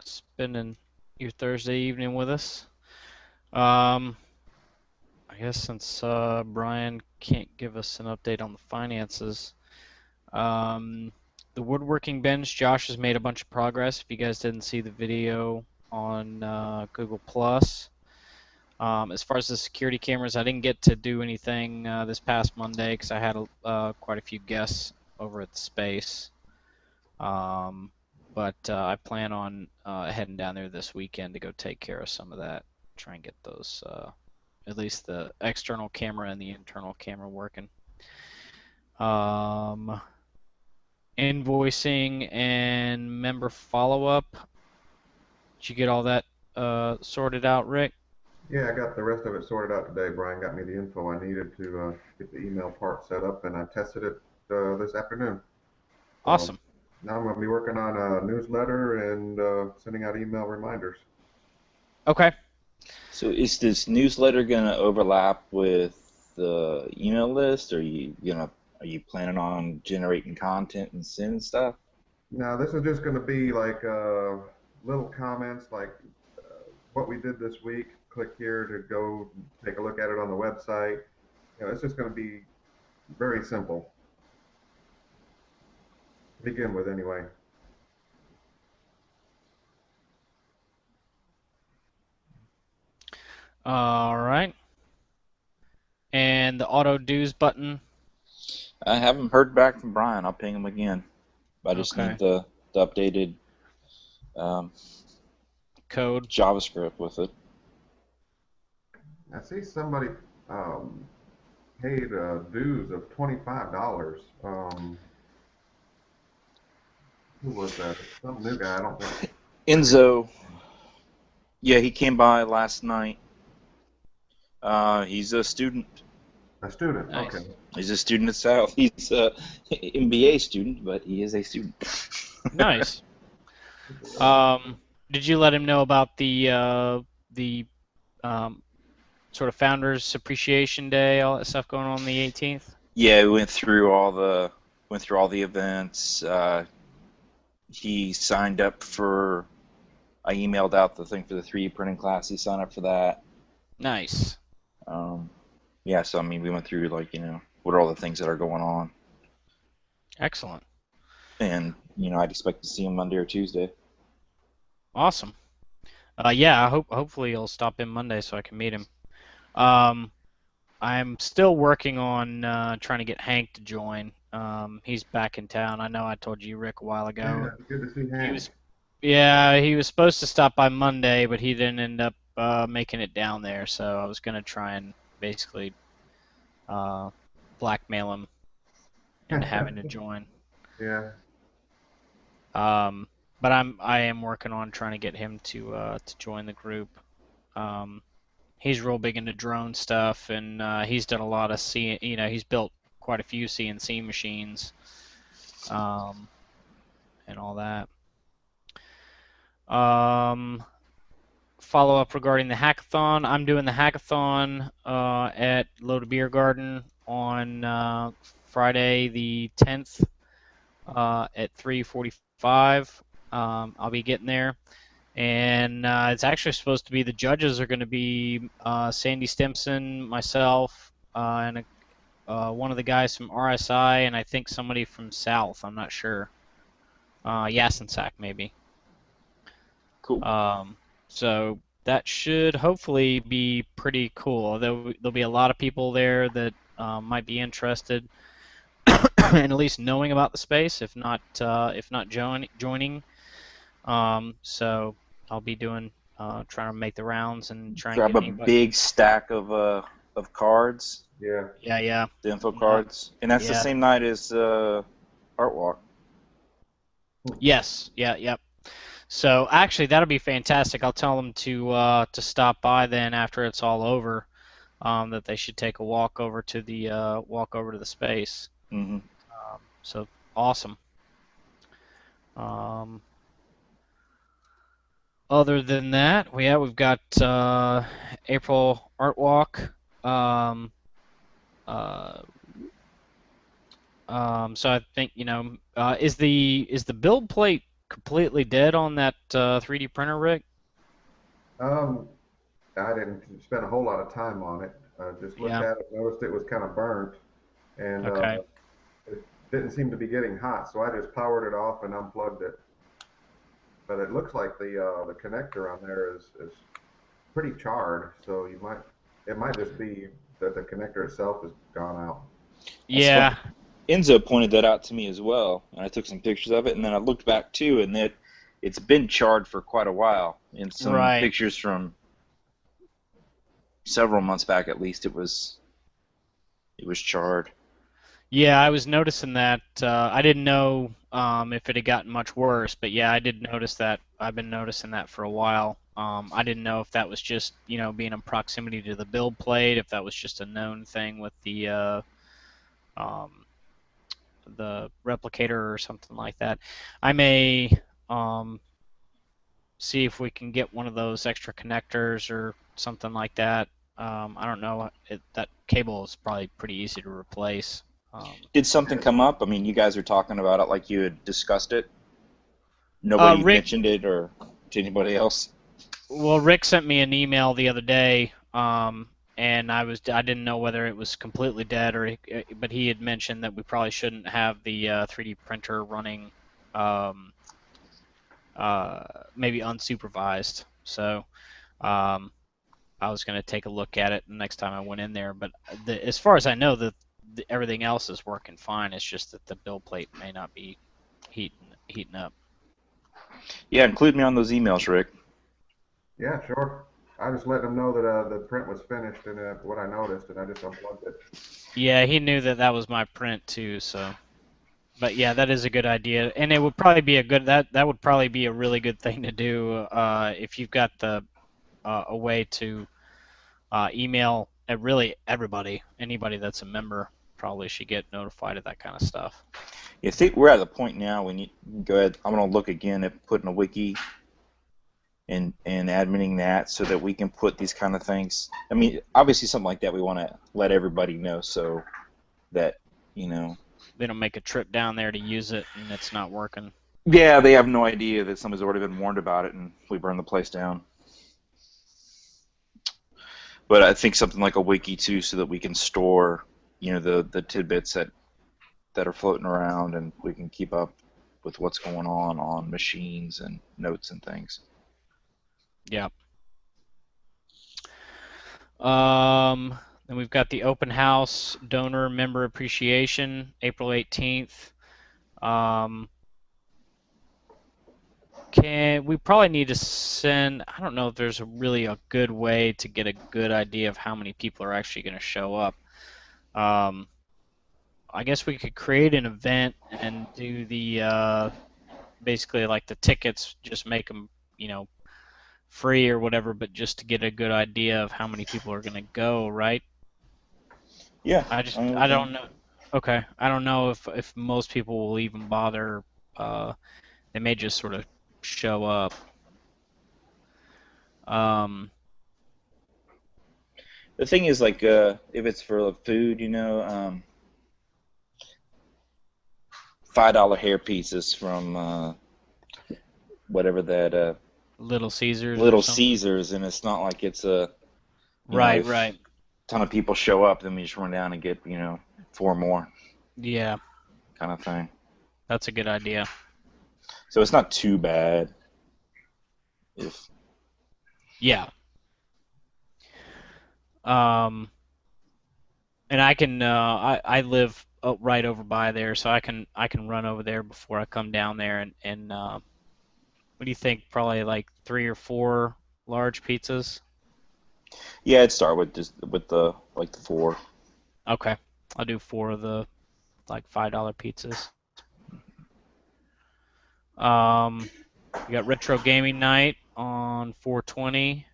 spending your Thursday evening with us. Um, I guess since Brian can't give us an update on the finances, um, the woodworking bench, Josh has made a bunch of progress. If you guys didn't see the video on Google Plus, as far as the security cameras, I didn't get to do anything this past Monday because I had quite a few guests over at the space. Um, but I plan on heading down there this weekend to go take care of some of that. Try and get those, at least the external camera and the internal camera working. Um, Invoicing and member follow-up. Did you get all that sorted out, Rick? Yeah, I got the rest of it sorted out today. Brian got me the info I needed to get the email part set up, and I tested it this afternoon. So Awesome. now I'm going to be working on a newsletter and sending out email reminders. Okay. So is this newsletter gonna overlap with the email list, or are you planning on generating content and sending stuff? Now, this is just going to be like little comments like what we did this week. Click here to go take a look at it on the website. It's just going to be very simple to begin with, anyway. All right. And the auto dues button. I haven't heard back from Brian. I'll ping him again. I just Okay. need the updated um, Code. JavaScript with it. I see somebody um, paid dues of $25. Who was that? Some new guy. I don't think. Enzo, yeah, he came by last night. He's a student. A student. Okay. Nice. He's a student at South. He's a MBA student, but he is a student. Nice. Did you let him know about the um, sort of Founders Appreciation Day, all that stuff going on the 18th? Yeah, we went through all the events. He signed up for. I emailed out the thing for the 3D printing class. He signed up for that. Nice. Um, yeah, so I mean, we went through what are all the things that are going on, Excellent. and I'd expect to see him Monday or Tuesday. Awesome. Yeah, hopefully he'll stop in Monday so I can meet him. Um, I'm still working on trying to get Hank to join. He's back in town. I know I told you, Rick, a while Yeah, ago. it's good to see He Hank. was, yeah, he was supposed to stop by Monday, but he didn't end up making it down there. So I was gonna try and basically uh, blackmail him into having to join. Yeah. But I am working on trying to get him to join the group. Um, he's real big into drone stuff, and he's done a lot of he's built quite a few CNC machines, um, and all that. Um, Follow up regarding the hackathon. I'm doing the hackathon at Loda Beer Garden on Friday the 10th at 3:45. I'll be getting there, and it's actually supposed to be the judges are going to be Sandy Stimson, myself, and one of the guys from RSI, and I think somebody from South. I'm not sure. Yasensak maybe. Cool. So that should hopefully be pretty cool. There'll be a lot of people there that might be interested in at least knowing about the space, if not joining. So I'll be trying to make the rounds and try and Grab get a anybody. big stack of cards, Yeah. Yeah, yeah, the info cards, and that's the yeah. same night as Art Walk. Yes, yeah, yep. So actually, that'll be fantastic. I'll tell them to stop by then after it's all over. That they should take a walk over to the space. Hmm. So awesome. Um, Other than that, we've got April Art Walk. Um, uh, so I think is the build plate completely dead on that 3D printer, Rick? Um, I didn't spend a whole lot of time on it. Just looked Yeah. at it, noticed it was kind of burnt, and Okay. it didn't seem to be getting hot, so I just powered it off and unplugged it. But it looks like the connector on there is pretty charred, so it might just be that the connector itself has gone out. That's funny. Yeah. Enzo pointed that out to me as well, and I took some pictures of it, and then I looked back too, and it's been charred for quite a while. In some Right. pictures from several months back, at least, it was charred. Yeah, I was noticing that. I didn't know if it had gotten much worse, but yeah, I did notice that. I've been noticing that for a while. I didn't know if that was just, being in proximity to the build plate, if that was just a known thing with um, the replicator or something like that. I may um, see if we can get one of those extra connectors or something like that. I don't know. That cable is probably pretty easy to replace. Did something come up? I mean, you guys were talking about it like you had discussed it. Nobody Rick, mentioned it or to anybody else. well, Rick sent me an email the other day, and I didn't know whether it was completely dead but he had mentioned that we probably shouldn't have the 3D printer running, um, maybe unsupervised. So um, I was going to take a look at it the next time I went in there. But as far as I know, everything else is working fine. It's just that the build plate may not be heating up. Yeah, include me on those emails, Rick. Yeah, sure. I just let them know that the print was finished and what I noticed, and I just unplugged it. Yeah, he knew that that was my print too, so. But yeah, that is a good idea, and it would probably be that would probably be a really good thing to do if you've got a way to email really anybody that's a member probably should get notified of that kind of stuff. I think we're at the point now when you go ahead. I'm going to look again at putting a wiki and adminning that so that we can put these kind of things. I mean, obviously something like that we want to let everybody know so that, you know. They don't make a trip down there to use it and it's not working. Yeah, they have no idea that somebody's already been warned about it and we burn the place down. But I think something like a wiki too, so that we can store, the tidbits that are floating around, and we can keep up with what's going on machines and notes and things. Yeah. Then we've got the open house donor member appreciation, April 18th. We probably need to send, I don't know if there's really a good way to get a good idea of how many people are actually going to show up. I guess we could create an event and do basically like the tickets, just make them, free or whatever, but just to get a good idea of how many people are going to go, right? Yeah. I don't know. Okay, I don't know if most people will even bother. They may just sort of show up. The thing is, like, if it's for food, $5 hair pieces from whatever that Little Caesars or Little something. Caesars, and it's not like it's a Right, if right. a ton of people show up, then we just run down and get 4 more Yeah, kind of thing. that's a good idea. So it's not too bad. If Yeah. And I can I live right over by there, so I can run over there before I come down there and what do you think? Probably like 3 or 4 large pizzas. yeah, I'd start with the 4. Okay, I'll do 4 of the like $5 pizzas. We got retro gaming night on 420.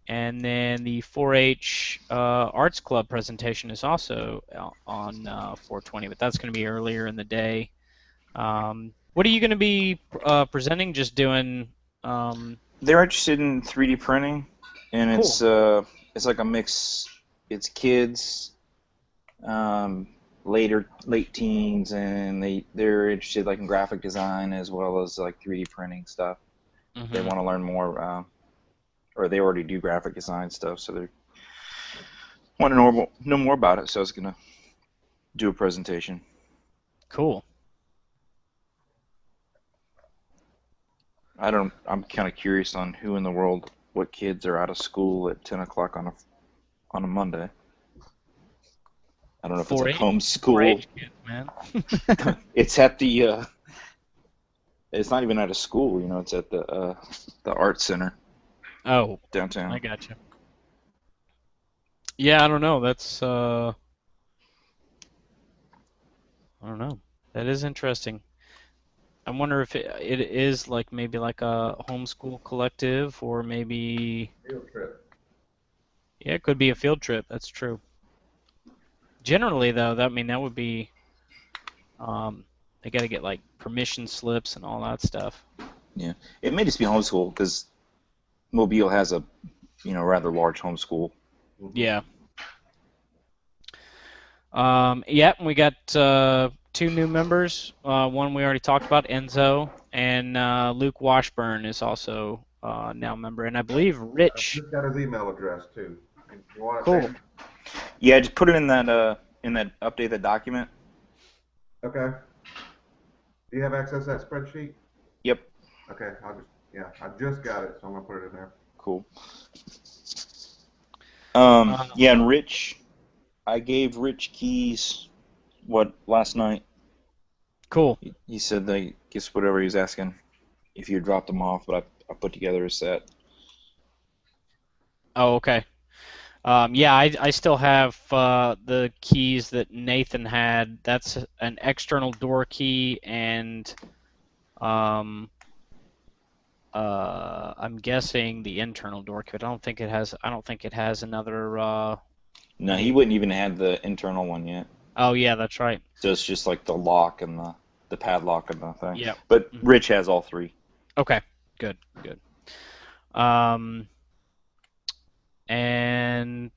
And then the 4-H Arts Club presentation is also on 420, but that's going to be earlier in the day. What are you going to be presenting? Just doing. They're interested in 3D printing, and Cool. it's like a mix. It's kids, late teens, and they're interested like in graphic design as well as like 3D printing stuff. They Hmm. want to learn more, or they already do graphic design stuff, so they want to know more about it. So I was gonna do a presentation. Cool. I'm kind of curious on who in the world, what kids are out of school at 10 o'clock on a Monday. I don't know if it's like 4-H, homeschool. 4-H kids, man. It's at the. It's not even at a school, you know. It's at the art center Oh, I downtown. got you. Yeah, I don't know. That's I don't know. That is interesting. I wonder if it is like maybe like a homeschool collective or maybe Field trip. yeah, it could be a field trip. That's true. Generally though, that I mean that would be um they got to get like permission slips and all that stuff. Yeah, it may just be homeschool because Mobile has a rather large homeschool. Yeah. Yeah, we got two new members. One we already talked about, Enzo, and Luke Washburn is also now a member, and I believe I Rich. just got his email address too. You want it? Cool. Dave? Yeah, just put it in that update that document. Okay. Do you have access to that spreadsheet? Yep. Okay, I just got it, so I'm gonna put it in there. Cool. Uh, Yeah, and Rich, I gave Rich keys last night. Cool. He said they guess whatever he was asking if you dropped them off, but I put together a set. Oh, okay. Yeah, I still have the keys that Nathan had. That's an external door key and um, I'm guessing the internal door key. I don't think it has another. No, he wouldn't even have the internal one yet. Oh yeah, that's right. So it's just like the lock and the padlock and the thing. Yeah. But Rich has all three. Okay. Good. And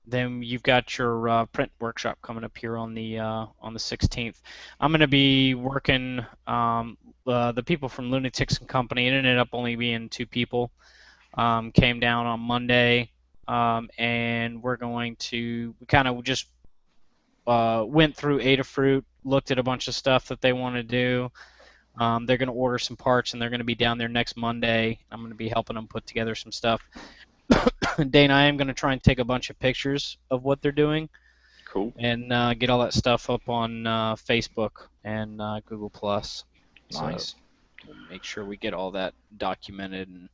then you've got your print workshop coming up here on the 16th. I'm going to be working the people from Lunatics and Company. It ended up only being two people. Came down on Monday, and we kind of just went through Adafruit, looked at a bunch of stuff that they want to do. They're going to order some parts, and they're going to be down there next Monday. I'm going to be helping them put together some stuff. Dana, I am going to try and take a bunch of pictures of what they're doing. Cool. And get all that stuff up on Facebook and Google Plus. Nice. So we'll make sure we get all that documented, and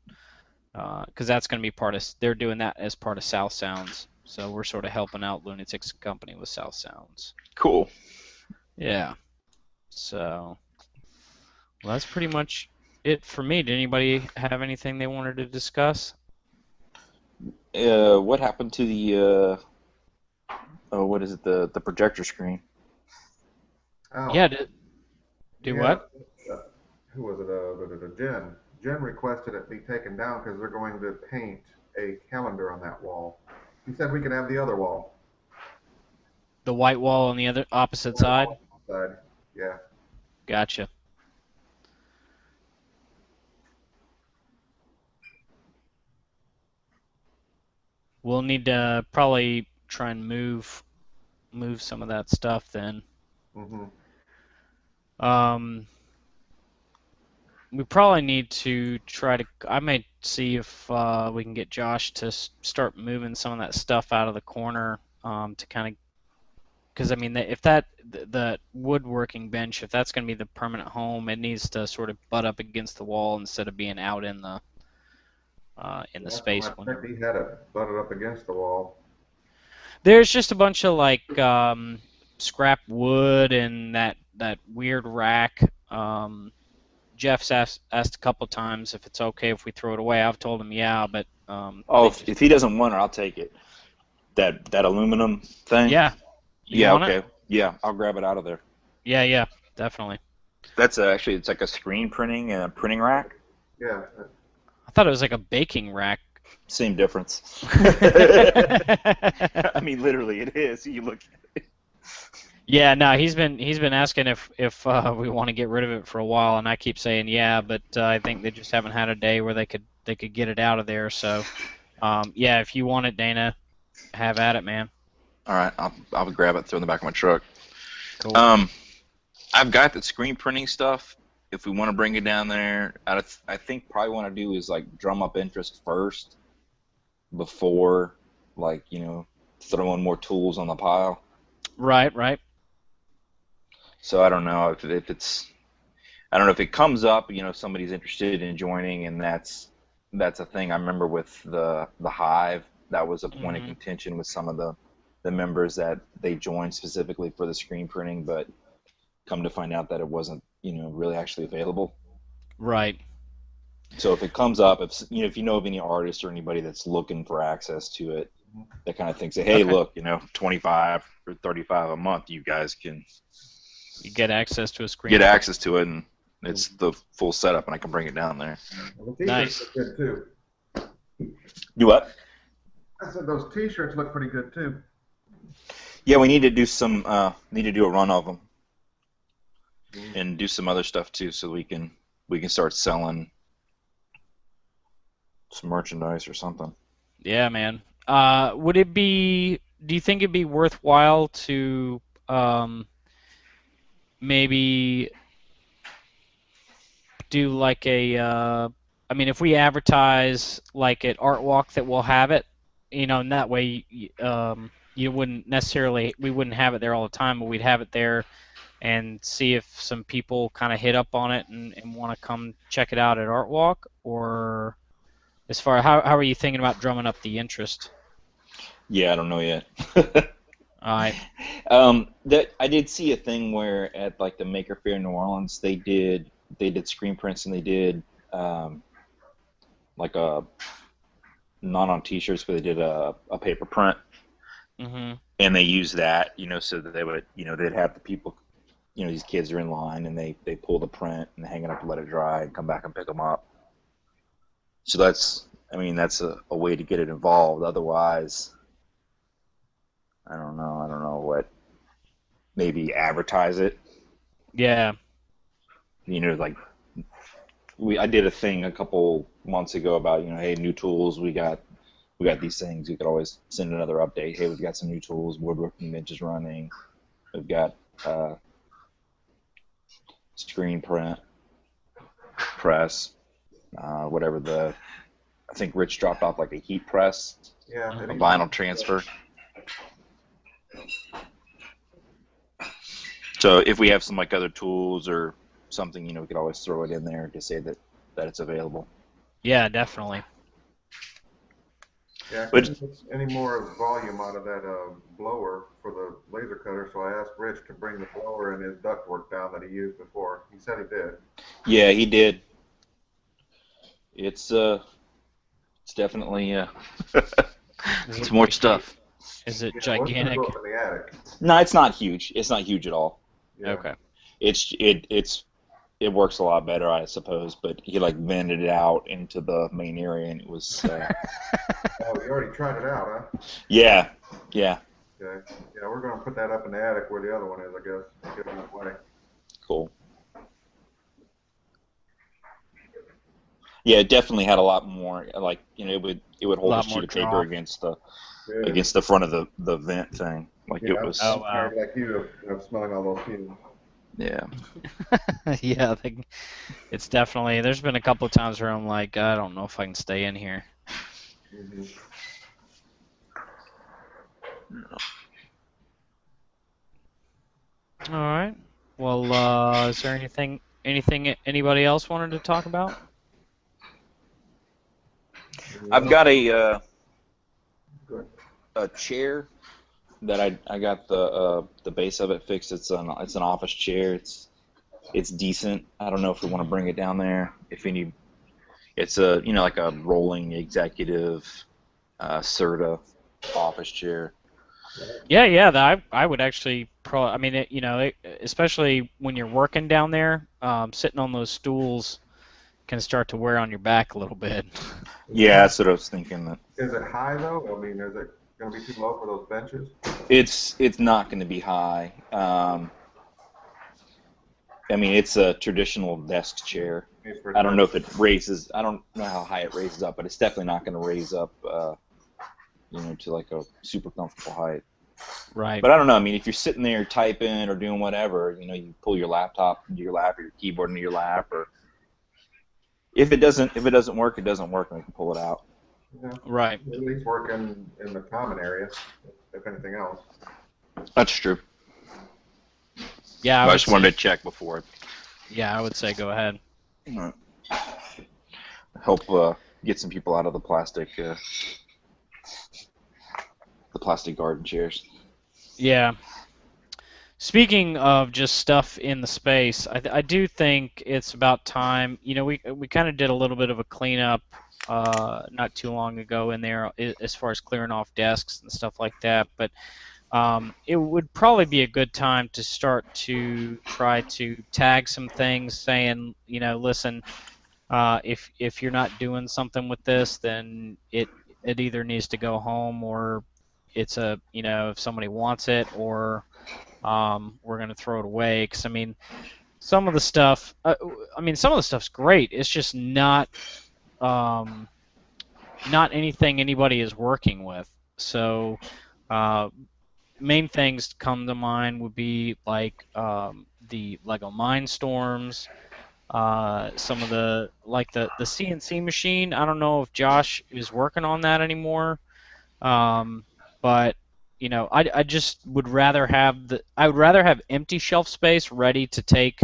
because that's going to be they're doing that as part of South Sounds. So we're sort of helping out Lunatics and Company with South Sounds. Cool. Yeah. So, well, that's pretty much it for me. Did anybody have anything they wanted to discuss? What happened to the what is it? The projector screen? Oh, Yeah. Do what? Who was it? Jen. Jen requested it be taken down because they're going to paint a calendar on that wall. He said we can have the other wall. The white wall on the other opposite side? Yeah. Gotcha. We'll need to probably try and move some of that stuff then. Mhm. We probably need to I may see if we can get Josh to start moving some of that stuff out of the corner to kind of, because I mean, if the woodworking bench, if that's going to be the permanent home, it needs to sort of butt up against the wall instead of being out in the space. I think he had it butted up against the wall. There's just a bunch of like scrap wood and that weird rack. Jeff's asked a couple times if it's okay if we throw it away. I've told him yeah, but if he doesn't want it, I'll take it. That aluminum thing. Yeah. Yeah. Okay. Yeah, I'll grab it out of there. Yeah, definitely. That's actually it's like a screen printing rack. Yeah. I thought it was like a baking rack. Same difference. I mean, literally, it is. You look at it. Yeah, no, he's been asking if we want to get rid of it for a while, and I keep saying yeah, but I think they just haven't had a day where they could get it out of there. So, yeah, if you want it, Dana, have at it, man. All right, I'll grab it, throw it in the back of my truck. Cool. I've got the screen printing stuff. If we want to bring it down there, I think probably want to do is like drum up interest first before, like, throwing more tools on the pile. Right, right. So I don't know if it's, I don't know if it comes up, somebody's interested in joining, and that's a thing. I remember with the Hive, that was a point of Hmm. contention with some of the members that they joined specifically for the screen printing, but come to find out that it wasn't, really actually available. Right. So if it comes up, if you know of any artists or anybody that's looking for access to it, that kind of thinks, hey, Okay. look, 25 or 35 a month, you guys can You get access to a screen get print. access to it, and it's the full setup, and I can bring it down there. Well, the Nice. T-shirts look good too. Do what? I said those T-shirts look pretty good too. Yeah, we need to do a run of them Mm. and do some other stuff too, so we can start selling some merchandise or something. Yeah, man. Would it be? Do you think it'd be worthwhile to maybe do like I mean, if we advertise like at Art Walk that we'll have it, and that way, you wouldn't necessarily, we wouldn't have it there all the time, but we'd have it there and see if some people kind of hit up on it and want to come check it out at Art Walk, or as far how are you thinking about drumming up the interest? Yeah, I don't know yet. All right. That I did see a thing where at like the Maker Faire in New Orleans, they did screen prints, and they did like a not on T-shirts, but they did a paper print, Mm-hmm. and they used that, so that they would, they'd have the people, these kids are in line, and they pull the print and hang it up, let it dry, and come back and pick them up. So that's a way to get it involved. Otherwise, I don't know what, maybe advertise it. Yeah. Like I did a thing a couple months ago about, hey, new tools, we got these things. You could always send another update. Hey, we've got some new tools. Woodworking Bench is running. We've got screen print, press, whatever I think Rich dropped off like a heat press, Yeah, a and he- vinyl transfer. So if we have some like other tools or something, we could always throw it in there to say that it's available. Yeah, definitely. Yeah, I Which couldn't get any more volume out of that blower for the laser cutter, so I asked Rich to bring the blower and his ductwork down that he used before. He said he did. Yeah, he did. It's definitely Is it's it more like stuff. is it Yeah, well, it's gonna gigantic? go up in the attic. No, it's not huge. It's not huge at all. Yeah. Okay. It works a lot better, I suppose. But he like vented it out into the main area, and it was Oh, you already tried it out, huh? yeah. Okay. Yeah, we're gonna put that up in the attic where the other one is, I guess. Get it that way. Cool. Yeah, it definitely had a lot more. Like, it would A hold a lot sheet more of paper draw. against the Good. front of the vent thing. Like Yeah, it I'm was. Oh, I'm wow. tired like you of smelling all those fumes. Yeah. Yeah, it's definitely. There's been a couple of times where I'm like, I don't know if I can stay in here. Hmm. All right. Well, is there anything anybody else wanted to talk about? I've got Good. a chair that I got the base of it fixed. It's an office chair. It's decent. I don't know if we want to bring it down there. If any, it's like a rolling executive Serta office chair. Yeah. I would actually I mean, especially when you're working down there, sitting on those stools can start to wear on your back a little bit. Yeah, that's what I was thinking. That Is it high though? I mean, is it going to be too low for those benches? It's not going to be high. I mean, it's a traditional desk chair. It's for I don't know if it raises. I don't know how high it raises up, but it's definitely not going to raise up, to like a super comfortable height. Right. But I don't know. I mean, if you're sitting there typing or doing whatever, you pull your laptop into your lap or your keyboard into your lap, or if it doesn't work, it doesn't work, and we can pull it out. Yeah. Right. At least work in the common area, if anything else. That's true. Yeah, I just wanted to check before. Yeah, I would say go ahead. Help get some people out of the plastic garden chairs. Yeah. Speaking of just stuff in the space, I do think it's about time. We kind of did a little bit of a cleanup not too long ago in there as far as clearing off desks and stuff like that, but it would probably be a good time to start to try to tag some things saying, listen, if you're not doing something with this, then it either needs to go home, or it's if somebody wants it, or we're going to throw it away. Because some of the stuff, some of the stuff's great. It's just not anything anybody is working with. So main things come to mind would be like the Lego Mindstorms, some of the CNC machine. I don't know if Josh is working on that anymore, but I just would rather have empty shelf space ready to take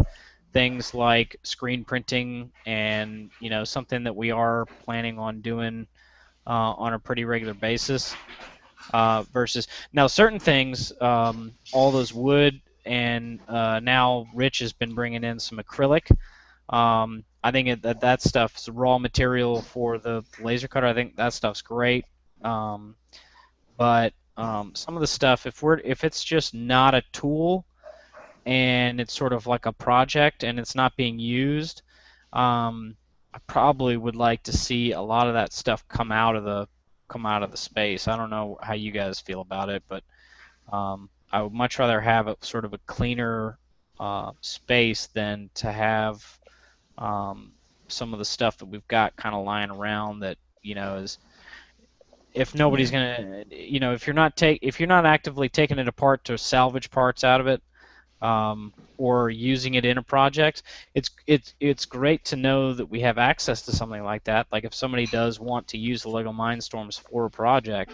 things like screen printing and something that we are planning on doing on a pretty regular basis. Versus now certain things, all those wood, and now Rich has been bringing in some acrylic. I think that stuff's raw material for the laser cutter. I think that stuff's great. But some of the stuff, if it's just not a tool and it's sort of like a project and it's not being used, I probably would like to see a lot of that stuff come out of the space. I don't know how you guys feel about it, but I would much rather have a sort of a cleaner space than to have some of the stuff that we've got kind of lying around that is, if nobody's gonna, if you're not actively taking it apart to salvage parts out of it, or using it in a project, it's great to know that we have access to something like that. Like if somebody does want to use the Lego Mindstorms for a project,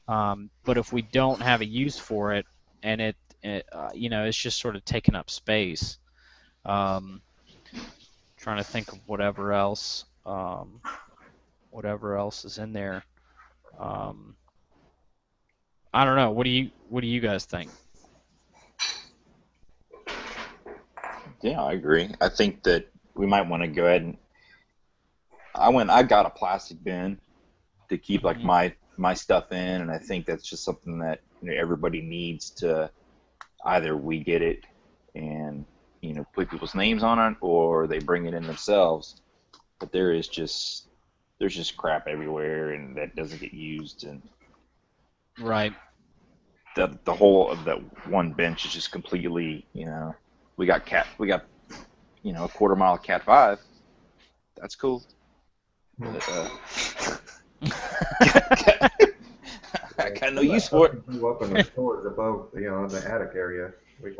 but if we don't have a use for it, and it's just sort of taking up space. Trying to think of whatever else is in there. I don't know. What do you guys think? Yeah, I agree. I think that we might want to go ahead and I got a plastic bin to keep like my stuff in, and I think that's just something that everybody needs to, either we get it and put people's names on it, or they bring it in themselves. But there's just crap everywhere, and that doesn't get used, and right. The whole of that one bench is just completely, we got a quarter mile of Cat 5. That's cool. But, I got no use for it. Up in the storage above, in the attic area.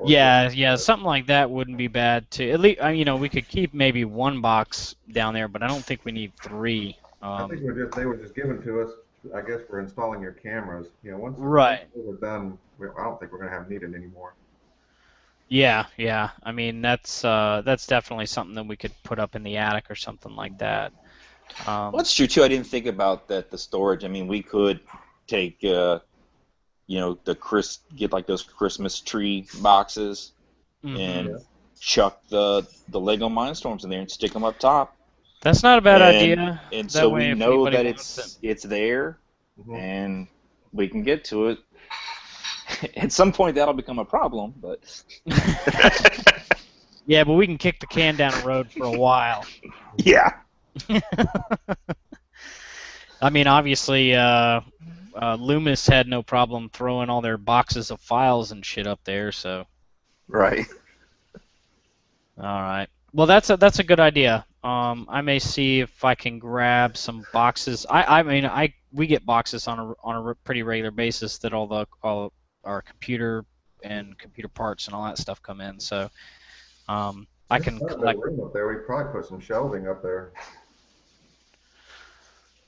Yeah, something like that wouldn't be bad too. At least, we could keep maybe one box down there, but I don't think we need 3. I think they were just given to us, I guess, for installing your cameras. Once they were done, I don't think we're going to have needed anymore. Yeah. That's definitely something that we could put up in the attic or something like that. Well, that's true too. I didn't think about that. The storage. We could take, get like those Christmas tree boxes, and chuck the Lego Mindstorms in there and stick them up top. That's not a bad idea. And so we know that it's there, and we can get to it. At some point, that'll become a problem, but yeah, but we can kick the can down the road for a while. Yeah. Obviously, Loomis had no problem throwing all their boxes of files and shit up there. So, Right. all right. Well, that's a good idea. I may see if I can grab some boxes. I mean, we get boxes on a pretty regular basis that all our computer and computer parts and all that stuff come in. So, I There's can quite a bit of collect. room up there. We could probably put some shelving up there.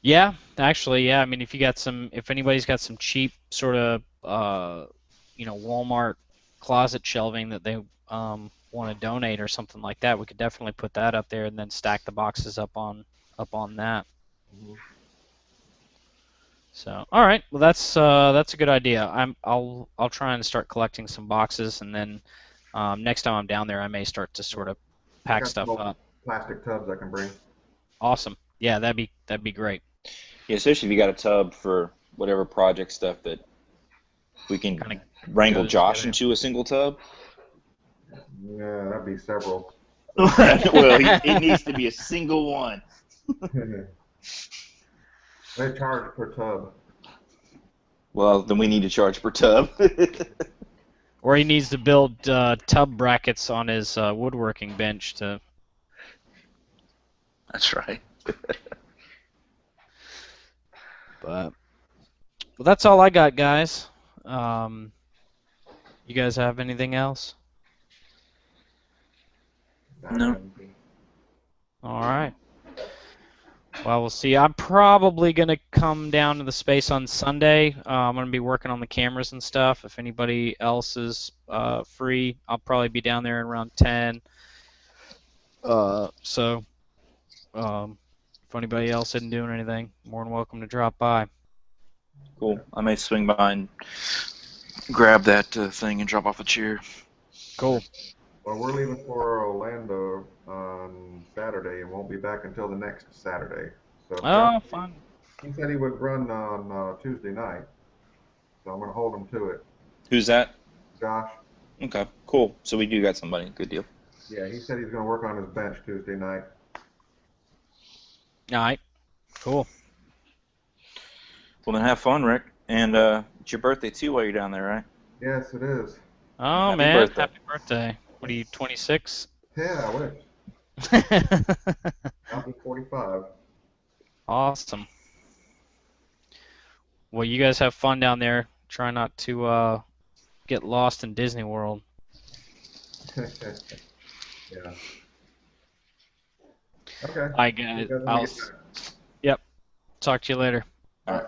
Yeah, actually, yeah. I mean, if anybody's got some cheap sort of, Walmart closet shelving that they want to donate or something like that, we could definitely put that up there and then stack the boxes up on that. Mhm. So, all right, well, that's a good idea. I'll try and start collecting some boxes, and then next time I'm down there, I may start to sort of I pack got some stuff old up. plastic tubs I can bring. Awesome. Yeah, that'd be great. Yeah, especially if you got a tub for whatever project stuff that we can Kind of wrangle goes Josh together. into a single tub. Yeah, that'd be several. Well, it needs to be a single one. They charge per tub. Well, then we need to charge per tub. Or he needs to build tub brackets on his woodworking bench to. That's right. But well, that's all I got, guys. You guys have anything else? No. All right. Well, we'll see. I'm probably gonna come down to the space on Sunday. I'm gonna be working on the cameras and stuff. If anybody else is free, I'll probably be down there around 10. So if anybody else isn't doing anything, more than welcome to drop by. Cool. I may swing by and grab that thing and drop off the chair. Cool. Well, we're leaving for Orlando on Saturday and won't be back until the next Saturday. So Oh, fun. he said he would run on Tuesday night, so I'm going to hold him to it. Who's that? Josh, Okay, cool. So we do got somebody. Good deal. yeah, he said he's going to work on his bench Tuesday night. All right. Cool. Well, then have fun, Rick. And it's your birthday too while you're down there, right? Yes, it is. Oh, Happy man. birthday. Happy birthday. What are you, 26? Yeah, I wish. I'll be 45. Awesome. Well, you guys have fun down there. Try not to get lost in Disney World. Yeah. Okay. All right, guys. You guys have a I'll good time. talk to you later. All right.